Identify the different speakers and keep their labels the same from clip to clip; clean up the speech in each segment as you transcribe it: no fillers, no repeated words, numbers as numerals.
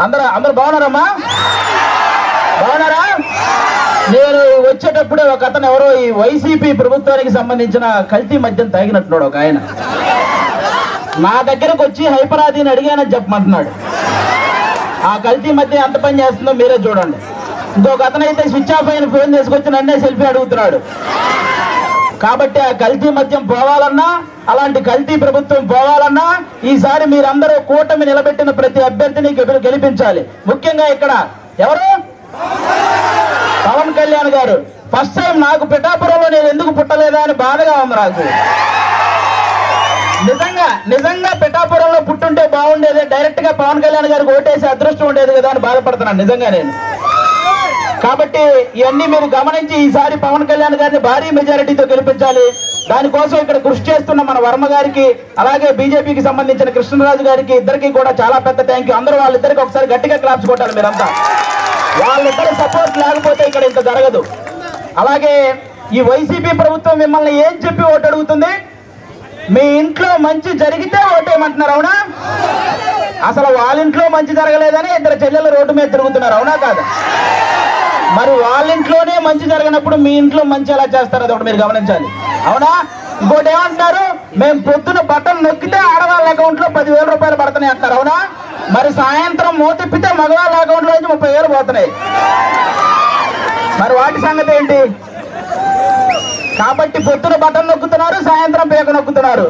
Speaker 1: అందరూ బాగున్నారమ్మా? బాగున్నారా? నేను వచ్చేటప్పుడే ఒక అతను ఎవరో ఈ వైసీపీ ప్రభుత్వానికి సంబంధించిన కల్తీ మద్యం తాగినట్టున్నాడు ఒక ఆయన. నా దగ్గరకు వచ్చి హైపరాదిని అడిగానని చెప్పమంటున్నాడు. ఆ కల్తీ మద్యం ఎంత పని చేస్తుందో మీరే చూడండి. ఇంకొక అతను అయితే స్విచ్ ఆఫ్ అయిన ఫోన్ తీసుకొచ్చి నన్నే సెల్ఫీ అడుగుతున్నాడు. కాబట్టి ఆ కల్తీ మద్యం పోవాలన్నా, అలాంటి కల్తీ ప్రభుత్వం పోవాలన్నా ఈసారి మీరందరూ కూటమి నిలబెట్టిన ప్రతి అభ్యర్థిని గెలిపించాలి. ముఖ్యంగా ఇక్కడ ఎవరు? పవన్ కళ్యాణ్ గారు. ఫస్ట్ టైం నాకు పిఠాపురంలో నేను ఎందుకు పుట్టలేదా అని బాధగా ఉంది నాకు. నిజంగా పిఠాపురంలో పుట్టుంటే బాగుండేది, డైరెక్ట్ గా పవన్ కళ్యాణ్ గారికి ఓటేసి అదృష్టం ఉండేది కదా అని బాధపడుతున్నాను నిజంగా నేను. కాబట్టి ఇవన్నీ మీరు గమనించి ఈసారి పవన్ కళ్యాణ్ గారిని భారీ మెజారిటీతో గెలిపించాలి. దానికోసం ఇక్కడ కృషి చేస్తున్న మన వర్మ గారికి, అలాగే బీజేపీకి సంబంధించిన కృష్ణరాజు గారికి, ఇద్దరికి కూడా చాలా పెద్ద థ్యాంక్ యూ. అందరూ వాళ్ళిద్దరికి ఒకసారి గట్టిగా క్లాప్స్ కొట్టాలి మీరంతా. వాళ్ళిద్దరి సపోర్ట్ లేకపోతే ఇక్కడ ఇంత జరగదు. అలాగే ఈ వైసీపీ ప్రభుత్వం మిమ్మల్ని ఏం చెప్పి ఓటు అడుగుతుంది? మీ ఇంట్లో మంచి జరిగితే ఓటేయమంటున్నారు, అవునా? అసలు వాళ్ళ ఇంట్లో మంచి జరగలేదని ఇద్దరు చెల్లెలు రోడ్డు మీద తిరుగుతున్నారు, అవునా కాదు? మరి వాళ్ళ ఇంట్లోనే మంచి జరగనప్పుడు మీ ఇంట్లో మంచి ఎలా చేస్తారు? అది ఒకటి మీరు గమనించాలి, అవునా? ఇంకోటి ఏమంటున్నారు? మేము పొద్దున బట్టలు నొక్కితే ఆడవాళ్ళ అకౌంట్ లో 10,000 రూపాయలు పడుతున్నాయి అంటున్నారు, అవునా? మరి సాయంత్రం మూతిప్పితే మగవాళ్ళ అకౌంట్ లో నుంచి 30,000 పోతున్నాయి. మరి వాటి సంగతి ఏంటి? కాబట్టి పొద్దున బట్టలు నొక్కుతున్నారు, సాయంత్రం పేక నొక్కుతున్నారు.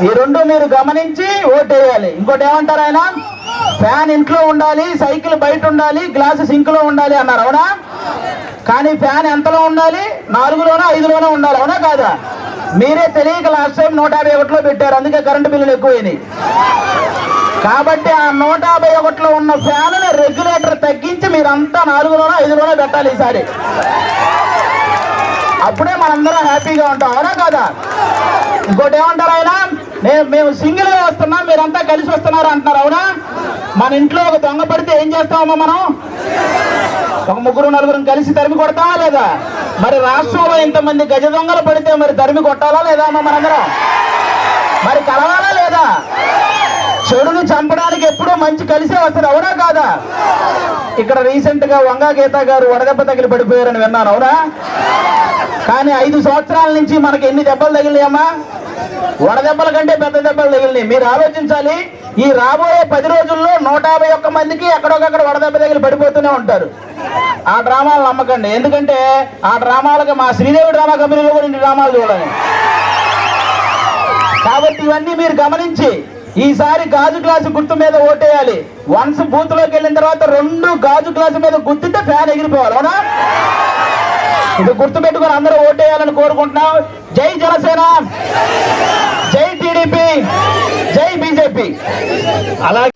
Speaker 1: ఈ రెండు మీరు గమనించి ఓటేయాలి. ఇంకోటి ఏమంటారు ఆయన? ఫ్యాన్ ఇంట్లో ఉండాలి, సైకిల్ బయట ఉండాలి, గ్లాసు సింక్ లో ఉండాలి అన్నారు, అవునా? కానీ ఫ్యాన్ ఎంతలో ఉండాలి? 4లోనో 5లోనో ఉండాలి, అవునా కాదా? మీరే తెలియక లాస్ట్ టైం 151లో పెట్టారు, అందుకే కరెంటు బిల్లులు ఎక్కువైనాయి. కాబట్టి ఆ 151లో ఉన్న ఫ్యాన్ రెగ్యులేటర్ తగ్గించి మీరంతా 4లోనో 5లోనో పెట్టాలి ఈసారి. అప్పుడే మనందరం హ్యాపీగా ఉంటాం, అవునా కాదా? ఇంకోటి ఏమంటారు ఆయన? మేము సింగిల్ గా వస్తున్నాం, మీరంతా కలిసి వస్తున్నారు అంటున్నారు, అవునా? మన ఇంట్లో ఒక దొంగ పడితే ఏం చేస్తామమ్మా మనం? ఒక 3-4 కలిసి తరిమి కొడతామా లేదా? మరి రాష్ట్రంలో ఇంతమంది గజ దొంగలు పడితే మరి తరిమి కొట్టాలా లేదా అమ్మా మనందరం? మరి కలవాలా లేదా? చెడుని చంపడానికి ఎప్పుడూ మంచి కలిసే వస్తుంది, అవునా కాదా? ఇక్కడ రీసెంట్ గా వంగా గీత గారు వడదెబ్బ తగిలి పడిపోయారని విన్నాను, అవునా? కానీ 5 సంవత్సరాల నుంచి మనకి ఎన్ని దెబ్బలు తగిలినాయమ్మా? వడదెబ్బల కంటే పెద్ద దెబ్బలు తగిలినాయి. మీరు ఆలోచించాలి, ఈ రాబోయే 10 రోజుల్లో 151 మందికి ఎక్కడొకక్కడ వడదెబ్బ తగిలి పడిపోతూనే ఉంటారు. ఆ డ్రామాలు నమ్మకండి, ఎందుకంటే ఆ డ్రామాలకు మా శ్రీదేవి డ్రామా కంపెనీలో కూడా ఇన్ని డ్రామాలు చూడాలి. కాబట్టి ఇవన్నీ మీరు గమనించి ఈసారి గాజు గ్లాసు గుర్తు మీద ఓటేయాలి. వన్స్ బూత్ లోకి వెళ్ళిన తర్వాత 2 గాజు గ్లాసు మీద గుర్తితే ఫ్యాన్ ఎగిరిపోవాలి, అవునా? ఇది గుర్తు పెట్టుకుని అందరూ ఓటేయాలని కోరుకుంటున్నాం. జై జనసేన, జై టీడీపీ, జై బీజేపీ. అలాగే